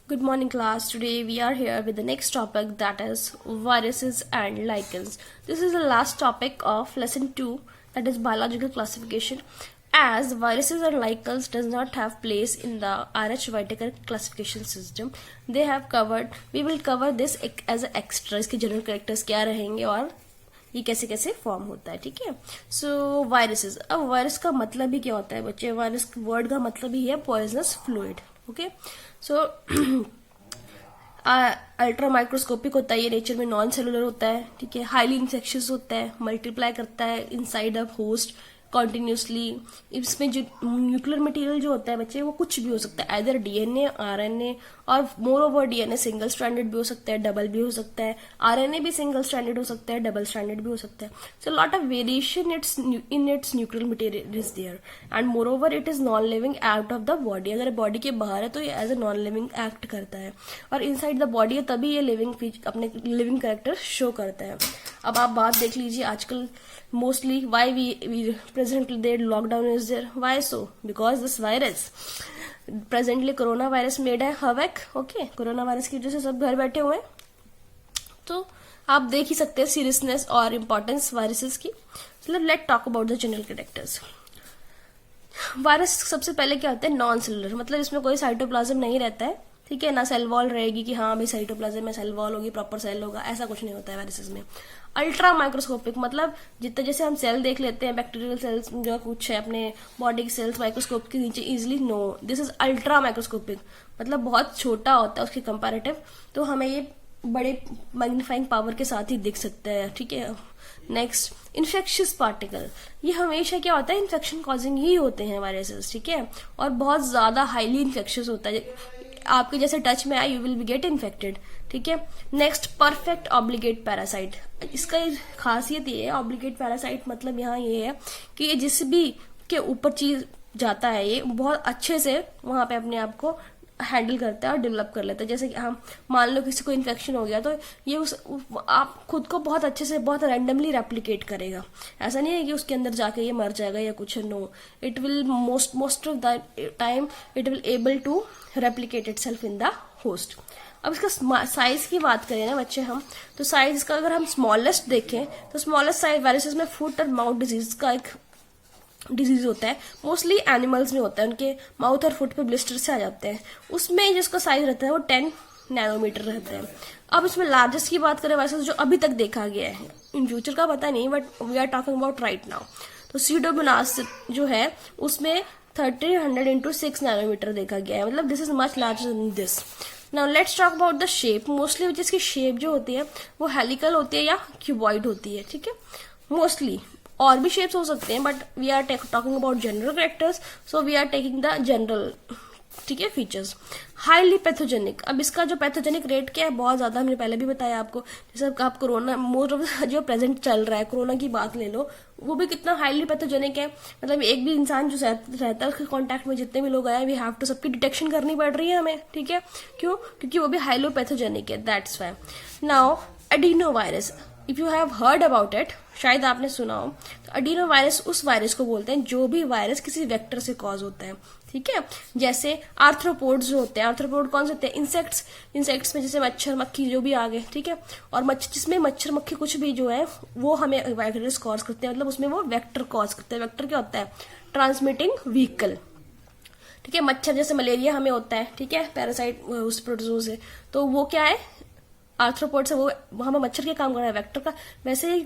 Good morning, class. Today we are here with the next topic, that is viruses and lichens. This is the last topic of lesson 2, that is biological classification. As viruses and lichens does not have place in the RH Whittaker classification system, we will cover this as an extra. इसके general characters क्या रहेंगे और ये कैसे कैसे form होता है, ठीक है. सो वायरसेस. अब वायरस का मतलब ही क्या होता है बच्चे? वायरस वर्ड का मतलब ही है पॉइजनस फ्लूइड. ओके, सो अल्ट्रा माइक्रोस्कोपिक होता है, ये नेचर में नॉन सेलुलर होता है, ठीक है. हाईली इन्फेक्शियस होता है, मल्टीप्लाई करता है इनसाइड अ होस्ट कॉन्टिन्यूसली. इसमें जो न्यूक्लियर मटेरियल जो होता है बच्चे, वो कुछ भी हो सकता है, आइदर डीएनए, आरएनए, और more over DNA single stranded भी हो सकता है, डबल भी हो सकता है. आरएनए भी सिंगल स्ट्रैंडेड हो सकता है, डबल स्ट्रैंडेड भी हो सकता है. So lot of variation in its nuclear material is there, and moreover it is non living act of the body. अगर बॉडी के बाहर है तो ये as a non living act करता है, और इनसाइड द बॉडी है तभी ये अपने लिविंग कैरेक्टर शो करता है. अब आप बात देख लीजिए, आजकल mostly why we presently there lockdown is there. Why so? Because this virus presently corona virus made है हवैक. ओके, कोरोना वायरस की वजह से सब घर बैठे हुए हैं, तो आप देख ही सकते हैं सीरियसनेस और इम्पोर्टेंस वायरसेस की. मतलब let talk about the general characters. Virus सबसे पहले क्या होता है? नॉन सेलुलर, मतलब इसमें कोई साइटोप्लाज्म नहीं रहता है, ठीक है. ना सेल वॉल रहेगी कि हाँ भाई साइटोप्लाज्म में सेल वॉल होगी, प्रॉपर सेल होगा, ऐसा कुछ नहीं होता है वायरसेस में. अल्ट्रा माइक्रोस्कोपिक, मतलब जितने जैसे हम सेल देख लेते हैं, बैक्टीरियल सेल्स जो कुछ है अपने बॉडी के सेल्स माइक्रोस्कोप के नीचे easily, no, this is ultra microscopic, मतलब बहुत छोटा होता है उसके कंपैरेटिव, तो हमें ये बड़े मैग्नीफाइंग पावर के साथ ही दिख सकता है, ठीक है. Next, infectious particle. ये हमेशा क्या होता है? इन्फेक्शन कॉजिंग ही होते हैं वायरसेस, ठीक है, और बहुत ज्यादा हाईली इन्फेक्शियस होता है. आपके जैसे टच में आए, you will be get infected, ठीक है. Next, perfect obligate parasite. इसका खासियत ये है, ऑब्लिगेट पैरासाइट मतलब यहाँ ये है कि ये जिस भी के ऊपर चीज जाता है, ये बहुत अच्छे से वहां पे अपने आप को हैंडल करता है और डेवलप कर लेता है. जैसे कि हम मान लो किसी को इन्फेक्शन हो गया, तो ये आप खुद को बहुत अच्छे से बहुत रैंडमली रेप्लिकेट करेगा. ऐसा नहीं है कि उसके अंदर जाके ये मर जाएगा या कुछ. No, it will most of the time it will able to replicate itself in the host. अब इसका साइज की बात करें ना बच्चे हम, तो साइज का अगर हम स्मॉलेस्ट देखें तो स्मॉलेस्ट साइज वायरसेस में फुट और माउथ डिजीज का एक डिजीज होता है. मोस्टली एनिमल्स में होता है, उनके माउथ और फुट पे ब्लिस्टर से आ जाते हैं. उसमें जिसका साइज रहता है वो 10 नैनोमीटर रहता है. अब इसमें लार्जेस्ट की बात करें वैसे जो अभी तक देखा गया है, इन फ्यूचर का पता नहीं, but we are talking about right now. तो सीडोमोनास जो है उसमें 1300 इंटू 6 नैनोमीटर देखा गया है, मतलब this is much larger than this. Now let's talk about the shape. Mostly जिसकी शेप जो होती है वो हेलिकल होती है या क्यूबॉइड होती है, ठीक है. मोस्टली और भी शेप्स हो सकते हैं, but we are talking about general characters, so we are taking the general, ठीक है, फीचर्स. Highly pathogenic. अब इसका जो पैथोजेनिक रेट क्या है? बहुत ज्यादा. हमने पहले भी बताया आपको, जैसे आप कोरोना मोस्ट ऑफ जो प्रेजेंट चल रहा है, कोरोना की बात ले लो, वो भी कितना हाईली पैथोजेनिक है. मतलब एक भी इंसान जो रहता है उसके कांटेक्ट में जितने भी लोग आए, वी हैव टू सबकी डिटेक्शन करनी पड़ रही है हमें, ठीक है. क्यों? क्योंकि वो भी हाईली पैथोजेनिक है, that's why. Now adeno virus, if you have heard about it, शायद आपने सुना हो, तो एडिनो वायरस उस वायरस को बोलते हैं जो भी वायरस किसी वेक्टर से कॉज होता है, ठीक है. जैसे आर्थ्रोपोड्स जो होते हैं, आर्थ्रोपोड कौन से होते हैं? इंसेक्ट्स में जैसे मच्छर मक्खी जो भी आ गए, ठीक है, और जिसमें मच्छर मक्खी कुछ भी जो है वो हमें वायरस कॉज करते हैं, मतलब उसमें वो वेक्टर कॉज करते हैं. वेक्टर क्या होता है? ट्रांसमिटिंग व्हीकल, ठीक है. मच्छर जैसे मलेरिया हमें होता है, ठीक है, पैरासाइट उस प्रोटोजोआ से, तो वो क्या है? आर्थ्रोपोड से वो हमें मच्छर के काम कर रहा है, वेक्टर का. वैसे ही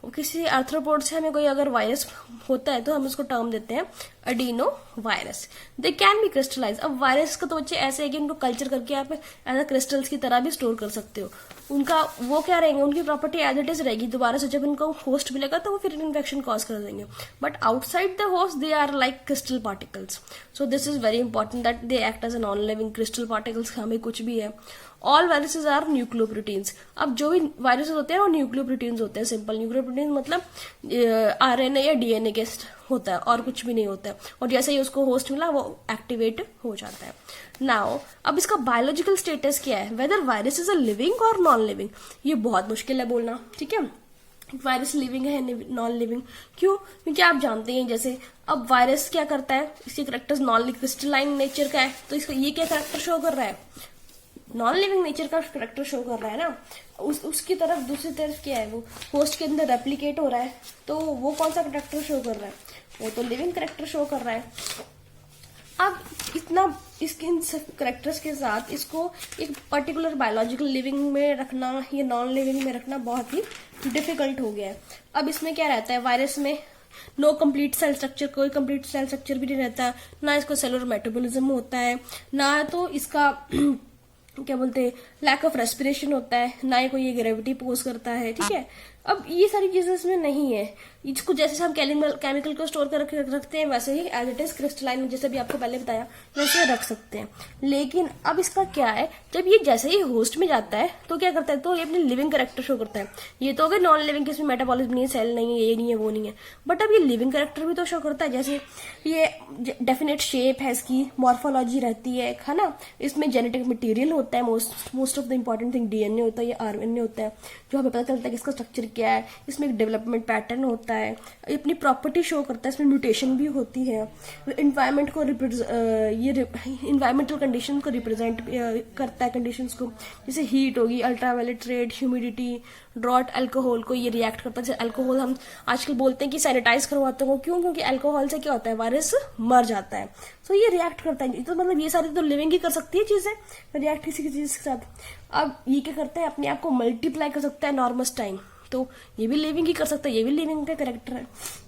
किसी आर्थ्रोपोड से हमें कोई अगर वायरस होता है तो हम उसको टर्म देते हैं adeno virus. They can be crystallise. अब वायरस का तो बच्चे ऐसे है कि उनको कल्चर करके आप एज अ क्रिस्टल्स की तरह भी स्टोर कर सकते हो. उनका वो क्या रहेंगे? उनकी प्रॉपर्टी एज इट इज रहेगी. दोबारा से जब उनको होस्ट मिलेगा तो वो फिर इन्फेक्शन कॉज कर देंगे, but outside the host they are like crystal particles. So this is very important that they act as a non living crystal particles. हमें कुछ भी है. All viruses are nucleoproteins. अब जो भी वायरसेस होते हैं वो न्यूक्लियोप्रोटीन्स होते हैं. सिंपल न्यूक्लियोप्रोटीन्स मतलब आरएनए या डीएनए के होता है और कुछ भी नहीं होता है, और जैसे ही उसको होस्ट मिला वो एक्टिवेट हो जाता है. नाउ अब इसका बायोलॉजिकल स्टेटस क्या है? Whether virus is a living और नॉन लिविंग, ये बहुत मुश्किल है बोलना, ठीक है. वायरस लिविंग है नॉन लिविंग, क्यों? क्योंकि आप जानते हैं जैसे अब वायरस क्या करता है, इसके करेक्टर्स नॉन क्रिस्टलाइन नेचर का है, तो इसका ये क्या करेक्टर शो कर रहा है? नॉन लिविंग नेचर का करेक्टर शो कर रहा है ना, उसकी तरफ दूसरी तरफ क्या है, वो होस्ट के अंदर रेप्लिकेट हो रहा है, तो वो कौन सा करेक्टर शो कर रहा है, वो तो लिविंग करेक्टर शो कर रहा है। अब इतना इसके इन करेक्टर्स के साथ इसको एक पर्टिकुलर बायोलॉजिकल लिविंग में रखना या नॉन लिविंग में रखना बहुत ही डिफिकल्ट हो गया है। अब इसमें क्या रहता है, वायरस में नो कंप्लीट सेल स्ट्रक्चर, कोई कंप्लीट सेल स्ट्रक्चर भी नहीं रहता, ना इसको सेलुलर मेटाबॉलिज्म होता है, ना तो इसका क्या बोलते हैं लैक ऑफ रेस्पिरेशन होता है, ना ही कोई ये ग्रेविटी पोज करता है, ठीक है। अब ये सारी चीजें इसमें नहीं है। इसको जैसे हम केमिकल को स्टोर कर रखते हैं वैसे ही एज इट इज क्रिस्टलाइन, जैसे भी आपको पहले बताया वैसे रख सकते हैं। लेकिन अब इसका क्या है, जब ये जैसे ही होस्ट में जाता है तो क्या करता है, तो ये अपने लिविंग करेक्टर शो करता है। ये तो हो गया नॉन लिविंग, इसमें मेटाबॉलिज्म नहीं है, सेल नहीं है, ये नहीं है, वो नहीं है, बट अब ये लिविंग करेक्टर भी तो शो करता है। जैसे ये डेफिनेट शेप है, इसकी मॉर्फोलॉजी रहती है ना, इसमें जेनेटिक मटेरियल होता है, most of the important thing DNA होता है, ये आरएनए होता है, जो हमें पता चलता है कि इसका स्ट्रक्चर क्या है, इसमें एक डेवलपमेंट पैटर्न होता है, अपनी प्रॉपर्टी शो करता है, इसमें म्यूटेशन भी होती है, इन्वायरमेंट को ये इन्वायरमेंटल कंडीशन को रिप्रेजेंट करता है, कंडीशंस को, जैसे हीट होगी, ultraviolet red, humidity, drought, alcohol को ये रिएक्ट करता है। जैसे अल्कोहल हम आजकल बोलते हैं कि सैनिटाइज करवाते हो, क्यों, क्योंकि अल्कोहल से क्या होता है, वायरस मर जाता है, तो ये रिएक्ट करता है। तो मतलब ये सारी तो लिविंग ही कर सकती है चीजें, रिएक्ट किसी चीज के साथ। अब ये क्या करता है, अपने आप को मल्टीप्लाई कर सकता है नॉर्मस टाइम, तो ये भी लिविंग ही कर सकता है, ये भी लिविंग का करेक्टर है।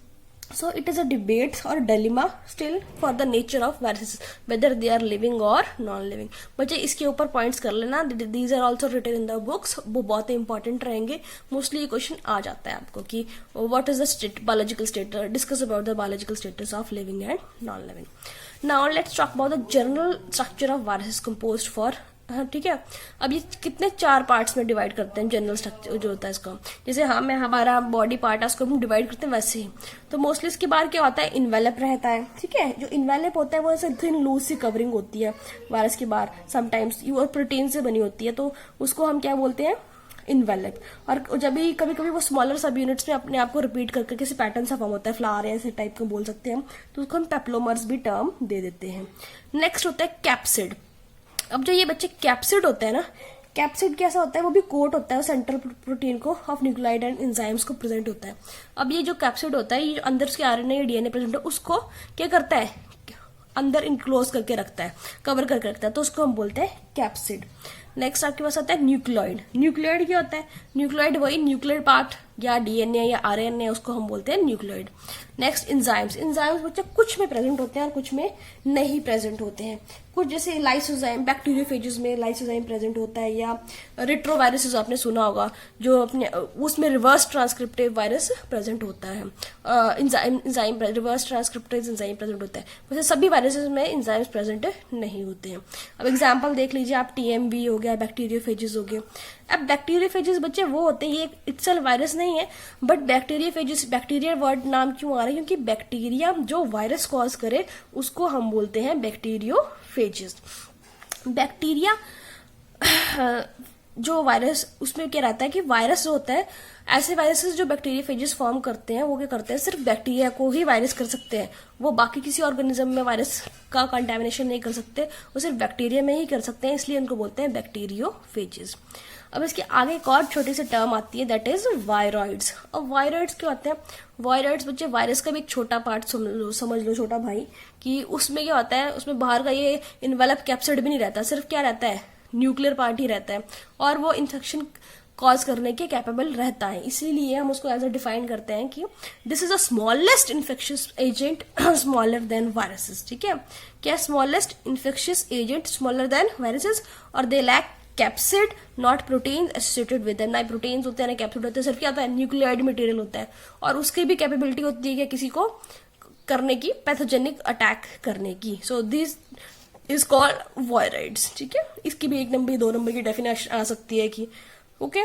So it is a debate or dilemma still for the nature of viruses, whether they are living or non-living. बच्चे इसके ऊपर पॉइंट्स कर लेना, these are also written in the books, वो बहुत इंपॉर्टेंट रहेंगे। मोस्टली ये क्वेश्चन आ जाता है आपको कि what is the biological status, discuss about the biological status of living and non-living. Now let's talk about the general structure of viruses composed for, हाँ ठीक है। अब ये कितने 4 पार्ट्स में डिवाइड करते हैं, जनरल स्ट्रक्चर जो होता है इसका, जैसे हमारा बॉडी पार्ट है उसको हम डिवाइड करते हैं वैसे ही। तो मोस्टली इसके बाहर क्या होता है, इन्वेलप रहता है, ठीक है। जो इन्वेलप होता है वो ऐसे थिन लूज सी कवरिंग होती है वायरस के बाहर, समटाइम्स वो प्रोटीन से बनी होती है, तो उसको हम क्या बोलते हैं, इन्वेलप। और जब भी कभी कभी वो स्मॉलर सब यूनिट्स में अपने आप को रिपीट करके किसी पैटर्न सा फॉर्म होता है, फ्लावर ऐसे टाइप का बोल सकते हैं हम, तो उसको हम पेप्लोमर्स भी टर्म दे देते हैं। नेक्स्ट होता है कैप्सिड। अब जो ये बच्चे कैप्सिड होता है ना, कैप्सिड कैसा होता है, वो भी कोट होता है सेंट्रल प्रोटीन को ऑफ न्यूक्लियोटाइड एंड एंजाइम्स को प्रेजेंट होता है। अब ये जो कैप्सिड होता है, ये अंदर उसके आरएनए या डीएनए प्रेजेंट है, उसको क्या करता है, अंदर इनक्लोज करके रखता है, कवर करके रखता है, तो उसको हम बोलते हैं कैप्सिड। नेक्स्ट आपके पास आता है न्यूक्लियोइड। न्यूक्लियोइड क्या होता है, न्यूक्लियोइड वही न्यूक्लियर पार्ट या डीएनए या आरएनए, उसको हम बोलते हैं न्यूक्लियोइड। Next enzymes. इंजाइम्स बच्चे कुछ में प्रेजेंट होते हैं और कुछ में नहीं प्रेजेंट होते हैं। कुछ जैसे लाइसोजाइम, बैक्टीरियोफेजेस में लाइसोजाइम प्रेजेंट होता है, या रेट्रोवायरसेस आपने सुना होगा, जो अपने उसमें रिवर्स ट्रांसक्रिप्टिव वायरस प्रेजेंट होता है, इंजाइम रिवर्स ट्रांसक्रिप्टिव इंजाइम प्रेजेंट होता है। वैसे सभी वायरसेस में इंजाइम्स प्रेजेंट नहीं होते हैं। अब एग्जाम्पल देख लीजिए आप, टीएमवी हो गया, बैक्टीरियोफेजेस हो गए। अब बैक्टीरियोफेजेस बच्चे वो होते हैं, ये इटसेल्फ वायरस नहीं है, बट बैक्टीरियोफेजेस, बैक्टीरिया वर्ड नाम क्यों आ रहा है, क्योंकि बैक्टीरिया जो वायरस कॉज करे उसको हम बोलते हैं बैक्टीरियोफेजेस। बैक्टीरिया जो वायरस, उसमें क्या रहता है कि वायरस जो होता है, ऐसे वायरसेस जो बैक्टीरियोफेजेस फॉर्म करते हैं वो क्या करते हैं, सिर्फ बैक्टीरिया को ही वायरस कर सकते हैं, वो बाकी किसी ऑर्गेनिज्म में वायरस का कंटेमिनेशन नहीं कर सकते, वो सिर्फ बैक्टीरिया में ही कर सकते हैं, इसलिए उनको बोलते हैं बैक्टीरियोफेजेस। अब इसके आगे एक और छोटी सी टर्म आती है, दैट इज वायरॉइड्स। अब वायरॉइड्स क्या होते हैं, वायरॉइड्स बच्चे वायरस का भी एक छोटा पार्ट समझ लो छोटा भाई, कि उसमें क्या होता है, उसमें बाहर का ये इन्वेलप कैप्सिड भी नहीं रहता, सिर्फ क्या रहता है, न्यूक्लियर पार्ट ही रहता है, और वो इन्फेक्शन कॉज करने के कैपेबल रहता है। इसीलिए हम उसको एज अ डिफाइन करते हैं कि this is a smallest infectious agent smaller than viruses. ठीक है, क्या smallest infectious agent smaller than viruses, और they lack capsid not protein associated with them. ना प्रोटीन्स होते हैं ना कैप्सिड होते हैं, सिर्फ क्या होता है, न्यूक्लियोइड मटेरियल होता है, और उसकी भी कैपेबिलिटी होती है कि किसी को करने की, पैथोजेनिक अटैक करने की। सो दिस इज कॉल्ड वायरॉइड्स। ठीक है, इसकी भी 1 नंबर 2 नंबर की डेफिनेशन आ सकती है कि okay,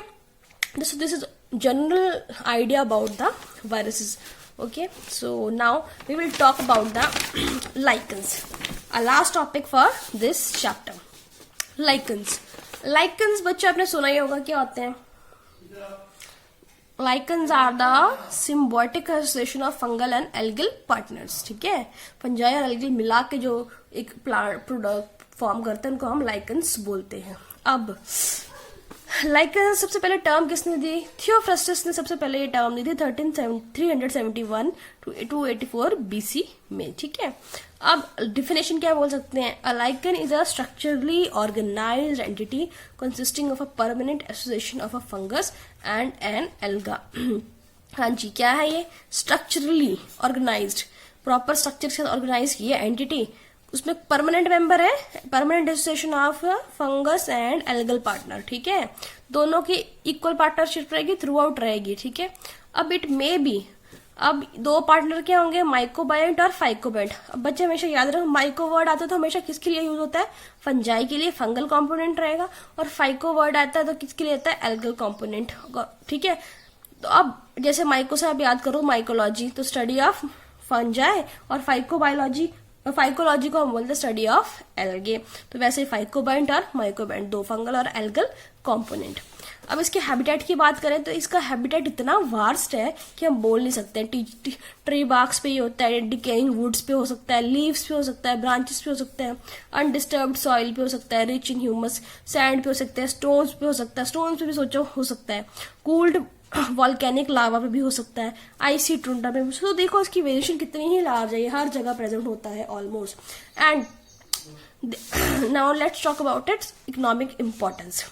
this is general idea about the viruses. Okay, so now we will talk about the lichens, a last topic for this chapter. Lichens बच्चे आपने सुना ही होगा, क्या होते हैं? Lichens are the symbiotic association of fungal and algal partners. ठीक है, fungi और algal मिला के जो एक प्लांट फॉर्म करते हैं, उनको हम लाइकन्स बोलते हैं। अब लाइकन सबसे पहले टर्म किसने दी? थियोफ्रास्टस ने सबसे पहले ये टर्म दी थी 371 to 284 BC में, ठीक है। अब डिफिनेशन क्या बोल सकते हैं? A lichen is a structurally organized entity consisting of a permanent association of a fungus and an alga. हाँ जी, क्या है ये? स्ट्रक्चरली ऑर्गेनाइज्ड, प्रॉपर स्ट्रक्चर के साथ ऑर्गेनाइज ये एंटिटी, उसमें परमानेंट मेंबर है, permanent association of fungus and algal partner, ठीक है। दोनों की इक्वल पार्टनरशिप रहेगी, थ्रू आउट रहेगी, ठीक है। अब इट मे बी, अब दो पार्टनर क्या होंगे? माइकोबायंट और फाइकोबायंट। अब बच्चे हमेशा याद रखो, माइको वर्ड आता है तो हमेशा किसके लिए यूज होता है? फंजाई के लिए, फंगल कॉम्पोनेंट रहेगा, और फाइको वर्ड आता है तो किसके लिए आता है? एल्गल कॉम्पोनेंट, ठीक है। तो अब जैसे माइको से आप याद करो माइकोलॉजी, तो स्टडी ऑफ फंजाई, और फाइकोबायोलॉजी, फाइकोलॉजी को हम बोलते हैं स्टडी ऑफ एल्गे। तो वैसे फाइकोबायंट और माइकोबायंट, दो फंगल और एल्गल कॉम्पोनेंट। अब इसके हैबिटेट की बात करें तो इसका हैबिटेट इतना वास्ट है कि हम बोल नहीं सकते। ट्री बार्क्स पे ही होता है, डिकेइंग वुड्स पे हो सकता है, लीव्स पे हो सकता है, ब्रांचेस पे हो सकता है, अनडिस्टर्ब्ड सॉइल पे हो सकता है, रिच इन ह्यूमस, सैंड पे हो सकता है, स्टोन्स पे हो सकता है, स्टोन्स पे भी सोचो हो सकता है, कूल्ड वॉल्केनिक लावा पे भी हो सकता है, आईसी टुंड्रा पे भी। तो देखो इसकी वेरिएशन कितनी ही लार्ज है, ये हर जगह प्रेजेंट होता है almost. And now let's talk about its economic importance.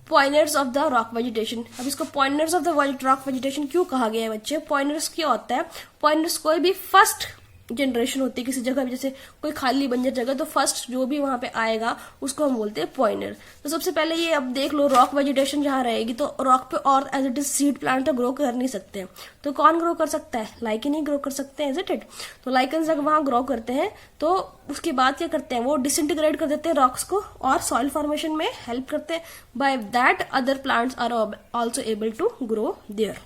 Pioneers of the rock vegetation. अब इसको pioneers of the rock vegetation क्यों कहा गया है बच्चे? पॉइनर्स क्या होता है? पॉइनर्स कोई भी फर्स्ट जनरेशन होती है किसी जगह, जैसे कोई खाली बंजर जगह, तो फर्स्ट जो भी वहां पे आएगा उसको हम बोलते हैं पॉइनर। तो सबसे पहले ये अब देख लो, रॉक वेजिटेशन जहां रहेगी तो रॉक पे और as it is seed plant तो ग्रो कर नहीं सकते, तो कौन ग्रो कर सकता है? लाइकन ही ग्रो कर सकते हैं, इज इट? तो लाइकन जब वहां ग्रो करते हैं तो उसके बाद क्या करते हैं? वो डिसइंटीग्रेट कर देते हैं रॉक्स को और सॉइल फॉर्मेशन में हेल्प करते हैं। By that other plants are also able to grow there.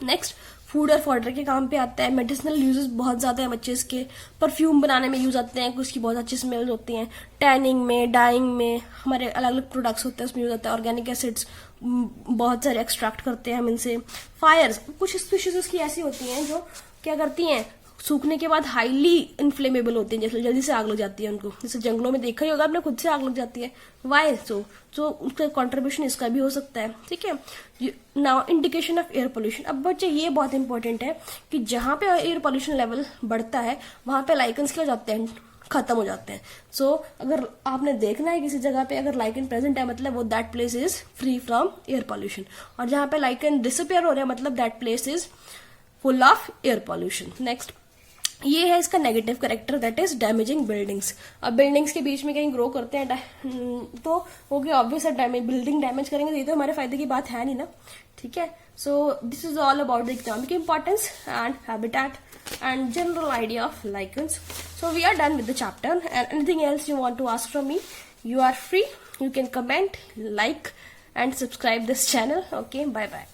Next, food और फॉडर के काम पे आता है। मेडिसिनल यूजेस बहुत ज्यादा है बच्चे इसके, परफ्यूम बनाने में यूज आते हैं, उसकी बहुत अच्छी स्मेल्स होती हैं, टैनिंग में, डाइंग में, हमारे अलग अलग प्रोडक्ट्स होते हैं उसमें यूज आता है। ऑर्गेनिक एसिड्स बहुत सारे एक्सट्रैक्ट करते हैं हम इनसे। फायर्स, कुछ स्पीशीज उसकी ऐसी होती हैं जो क्या करती हैं? सूखने के बाद हाईली इन्फ्लेमेबल होते हैं, जैसे जल्दी से आग लग जाती है उनको, जैसे जंगलों में देखा ही होगा आपने, खुद से आग लग जाती है। वाई? सो उसका कंट्रीब्यूशन इसका भी हो सकता है, ठीक है। Now indication of air pollution. अब बच्चे ये बहुत इंपॉर्टेंट है कि जहां पे एयर पोल्यूशन लेवल बढ़ता है वहां पे लाइकन्स क्या हो जाते हैं? खत्म हो जाते हैं। सो अगर आपने देखना है किसी जगह पे अगर लाइकन प्रेजेंट है, मतलब वो that place is free from air pollution, और जहां पे लाइकन डिसअपियर हो रहे हैं मतलब that place is full of air pollution. Next, ये है इसका negative character, that is damaging buildings. अब बिल्डिंग्स के बीच में कहीं ग्रो करते हैं तो वो क्या ऑब्वियस है, बिल्डिंग डैमेज करेंगे, तो ये तो हमारे फायदे की बात है नहीं ना, ठीक है। सो this is all about the economic importance and habitat and general idea of lichens. So we are done with the chapter, and anything else you want to ask from me, you are free. You can comment, like and subscribe this channel. Okay, bye bye.